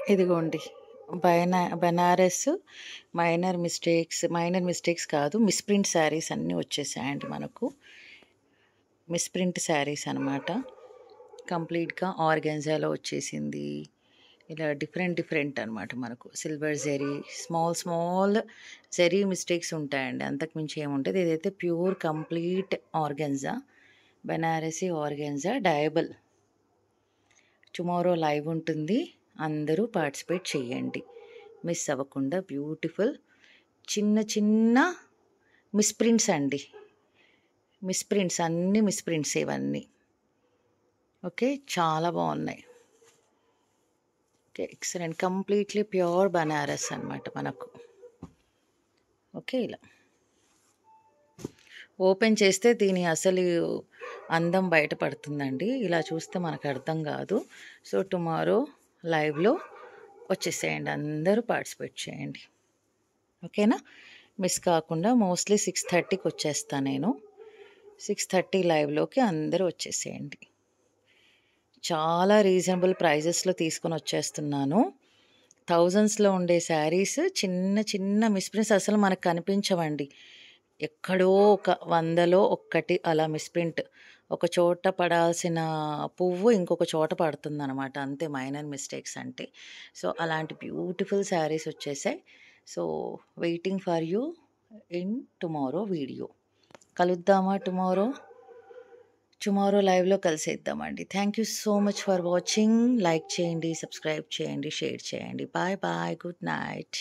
ఇదిగోండి Banaras minor mistakes కాదు, misprint saris అన్నీ వచ్చేసాయండి మనకు. మిస్‌ప్రింట్ శారీస్ అనమాట. కంప్లీట్‌గా ఆర్గాన్జాలో వచ్చేసింది. ఇలా డిఫరెంట్ అనమాట మనకు. Silver zari, small zari mistakes ఉంటాయండి. అంతకు మించి ఏముంటది. ఇదైతే pure complete organza, Banarasi organza డయబుల్. Tomorrow live ఉంటుంది. అందరూ పార్టిసిపేట్ చేయండి, మిస్ అవ్వకుండా. బ్యూటిఫుల్ చిన్న మిస్‌ప్రింట్స్ అండి. మిస్‌ప్రింట్స్ అన్నీ మిస్‌ప్రింట్స్ ఇవన్నీ. ఓకే, చాలా బాగున్నాయి. Okay, excellent. Completely pure Banaras అనమాట మనకు. ఓకే, ఇలా ఓపెన్ చేస్తే దీని అసలు అందం బయటపడుతుందండి. ఇలా చూస్తే మనకు అర్థం కాదు. సో టుమారో లైవ్లో వచ్చేసేయండి, అందరూ పార్టిసిపేట్ చేయండి. ఓకేనా, మిస్ కాకుండా. మోస్ట్లీ 6:30కి వచ్చేస్తాను నేను. 6:30 లైవ్లోకి అందరూ వచ్చేసేయండి. చాలా రీజనబుల్ ప్రైజెస్లో తీసుకొని వచ్చేస్తున్నాను. థౌజండ్స్లో ఉండే శారీస్ చిన్న మిస్‌ప్రింట్స్ అసలు మనకు కనిపించవండి. ఎక్కడో ఒక 100లో ఒక్కటి అలా మిస్‌ప్రింట్. ఒక చోట పడాల్సిన పువ్వు ఇంకొక చోట పడుతుందనమాట. అంతే మైనర్ మిస్టేక్స్ అంటే. సో అలాంటి బ్యూటిఫుల్ శారీస్ వచ్చేసాయి. So waiting for you in tomorrow video. కలుద్దామా టుమారో లైవ్లో కలిసేద్దామండి. Thank you so much for watching. Like చేయండి, సబ్స్క్రైబ్ చేయండి, షేర్ చేయండి. Bye bye, good night.